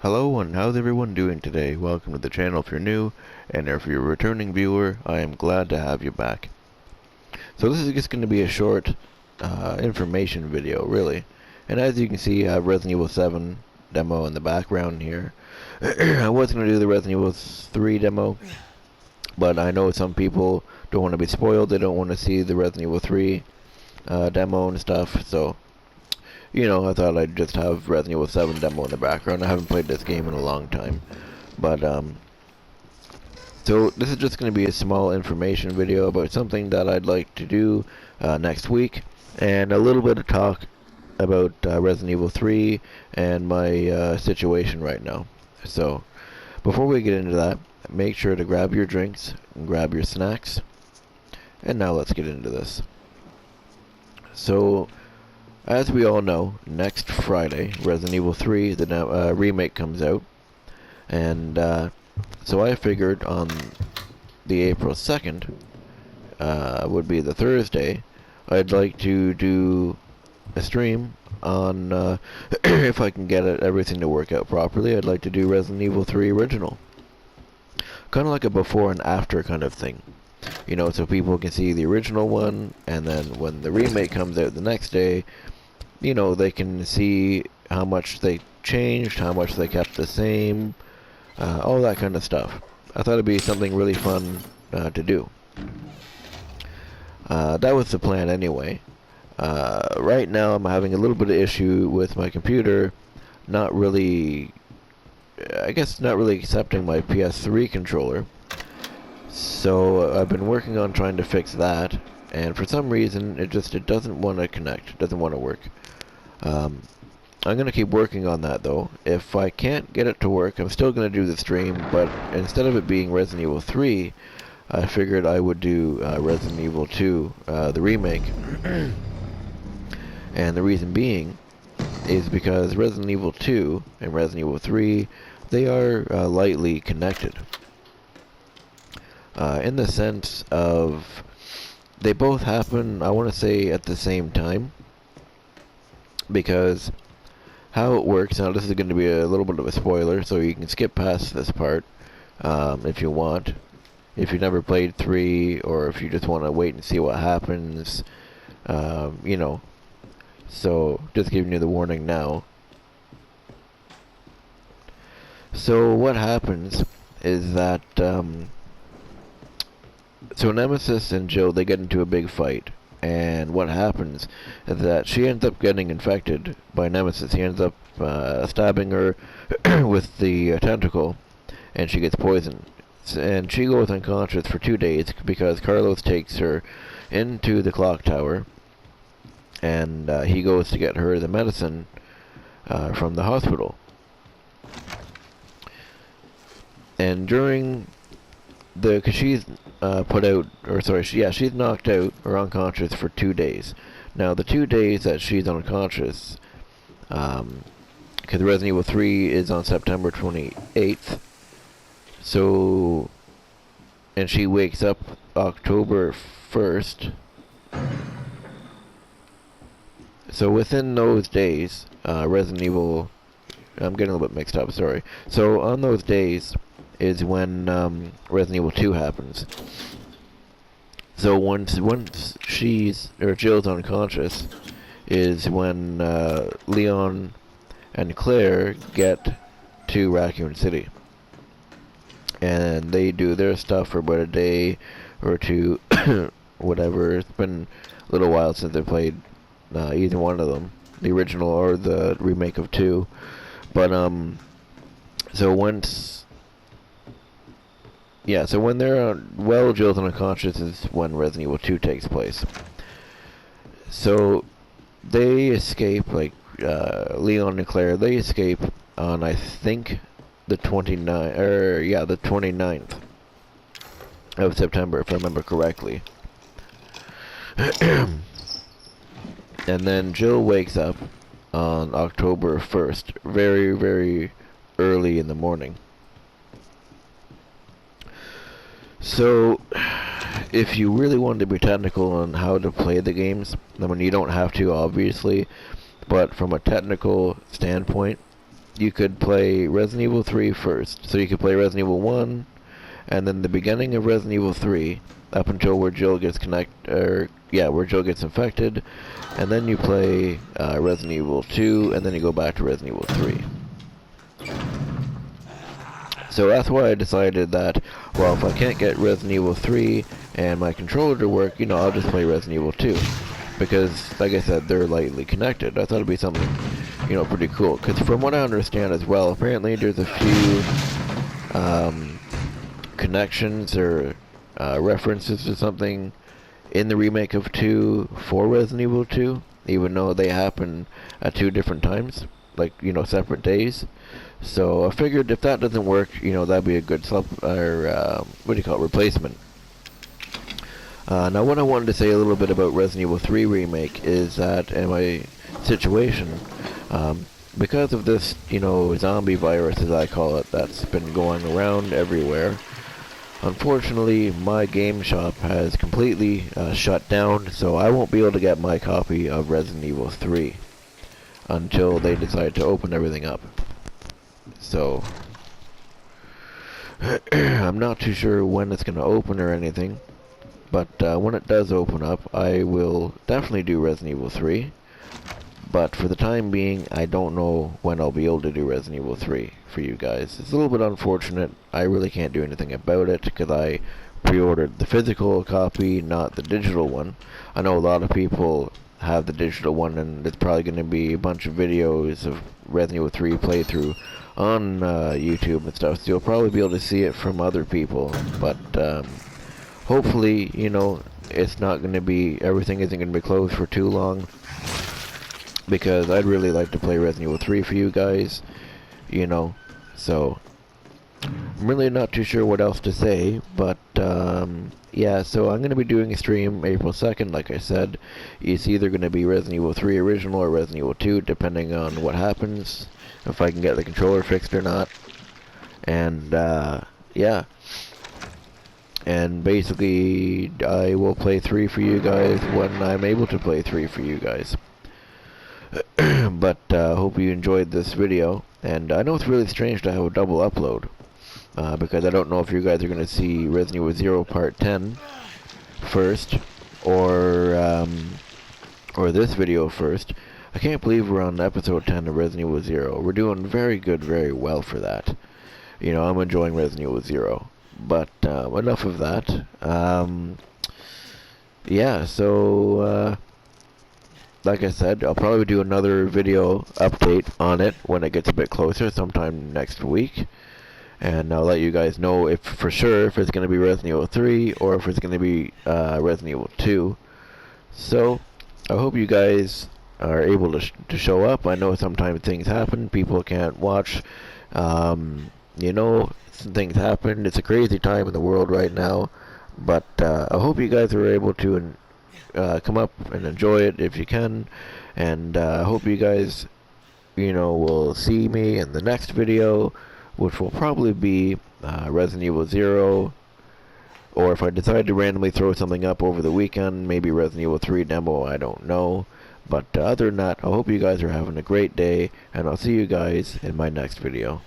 Hello, and how's everyone doing today? Welcome to the channel if you're new, and if you're a returning viewer, I am glad to have you back. So this is just going to be a short information video, really. And as you can see, I have Resident Evil 7 demo in the background here. I was going to do the Resident Evil 3 demo, but I know some people don't want to be spoiled. They don't want to see the Resident Evil 3 demo and stuff, so I thought I'd just have Resident Evil 7 demo in the background. I haven't played this game in a long time. But, so this is just going to be a small information video about something that I'd like to do next week. And a little bit of talk about Resident Evil 3 and my situation right now. So, before we get into that, make sure to grab your drinks and grab your snacks. And now let's get into this. So, as we all know, next Friday, Resident Evil 3, the remake comes out. And so I figured on the April 2nd, would be the Thursday, I'd like to do a stream on, if I can get everything to work out properly, I'd like to do Resident Evil 3 Original. Kind of like a before and after kind of thing. So people can see the original one, and then when the remake comes out the next day, they can see how much they changed, how much they kept the same, all that kind of stuff. I thought it'd be something really fun to do. That was the plan anyway. Right now I'm having a little bit of issue with my computer, not really accepting my PS3 controller. So I've been working on trying to fix that, and for some reason it doesn't want to connect, it doesn't want to work. I'm going to keep working on that though. If I can't get it to work, I'm still going to do the stream, but instead of it being Resident Evil 3, I figured I would do Resident Evil 2, the remake. And the reason being is because Resident Evil 2 and Resident Evil 3, they are lightly connected. In the sense of they both happen, I want to say, at the same time. Because how it works, now this is going to be a little bit of a spoiler, so you can skip past this part if you want. If you've never played 3, or if you just want to wait and see what happens, So, just giving you the warning now. So, what happens is that, so Nemesis and Jill, they get into a big fight. And what happens is that she ends up getting infected by Nemesis. He ends up stabbing her with the tentacle, and she gets poisoned. And she goes unconscious for 2 days because Carlos takes her into the clock tower, and he goes to get her the medicine from the hospital. And during because she's she's knocked out or unconscious for 2 days. Now, the 2 days that she's unconscious, because Resident Evil 3 is on September 28th, so, and she wakes up October 1st, so within those days, Resident Evil, I'm getting a little bit mixed up, sorry. So, on those days is when Resident Evil 2 happens. So once Jill's unconscious is when Leon and Claire get to Raccoon City. And they do their stuff for about a day or two, whatever. It's been a little while since they played either one of them, the original or the remake of 2. But so when they're Jill's unconscious is when Resident Evil 2 takes place. So they escape, Leon and Claire, they escape on, I think, the 29th of September, if I remember correctly. And then Jill wakes up on October 1st, very, very early in the morning. So, if you really wanted to be technical on how to play the games, I mean, you don't have to, obviously, but from a technical standpoint, you could play Resident Evil 3 first. So you could play Resident Evil 1, and then the beginning of Resident Evil 3, up until where Jill gets where Jill gets infected, and then you play Resident Evil 2, and then you go back to Resident Evil 3. So that's why I decided that, well, if I can't get Resident Evil 3 and my controller to work, I'll just play Resident Evil 2. Because, like I said, they're lightly connected. I thought it'd be something, pretty cool. Because from what I understand as well, apparently there's a few connections or references to something in the remake of 2 for Resident Evil 2, even though they happen at 2 different times, like, separate days. So I figured if that doesn't work, that'd be a good replacement. Now what I wanted to say a little bit about Resident Evil 3 Remake is that in my situation, because of this, zombie virus as I call it, that's been going around everywhere, unfortunately my game shop has completely shut down, so I won't be able to get my copy of Resident Evil 3 until they decide to open everything up. So I'm not too sure when it's going to open or anything, but when it does open up, I will definitely do Resident Evil 3. But for the time being, I don't know when I'll be able to do Resident Evil 3 for you guys. It's a little bit unfortunate. I really can't do anything about it because I pre-ordered the physical copy, not the digital one. I know a lot of people have the digital one, and it's probably going to be a bunch of videos of Resident Evil 3 playthrough on YouTube and stuff, so you'll probably be able to see it from other people. But hopefully, it's not going to be, everything isn't going to be closed for too long, because I'd really like to play Resident Evil 3 for you guys, so I'm really not too sure what else to say, but yeah, so I'm going to be doing a stream April 2nd, like I said. It's either going to be Resident Evil 3 Original or Resident Evil 2, depending on what happens, if I can get the controller fixed or not. And yeah, and basically I will play 3 for you guys when I'm able to play 3 for you guys. But hope you enjoyed this video, and I know it's really strange to have a double upload, because I don't know if you guys are going to see Resident Evil 0 Part 10 first, or this video first. I can't believe we're on episode 10 of Resident Evil 0. We're doing very good, very well for that. I'm enjoying Resident Evil 0. But enough of that. Yeah, so like I said, I'll probably do another video update on it when it gets a bit closer, sometime next week. And I'll let you guys know if for sure if it's going to be Resident Evil 3 or if it's going to be Resident Evil 2. So I hope you guys are able to show up. I know sometimes things happen, people can't watch, some things happen. It's a crazy time in the world right now, but I hope you guys are able to come up and enjoy it if you can, and I hope you guys will see me in the next video, which will probably be Resident Evil 0, or if I decide to randomly throw something up over the weekend, maybe Resident Evil 3 demo, I don't know. But other than that, I hope you guys are having a great day, and I'll see you guys in my next video.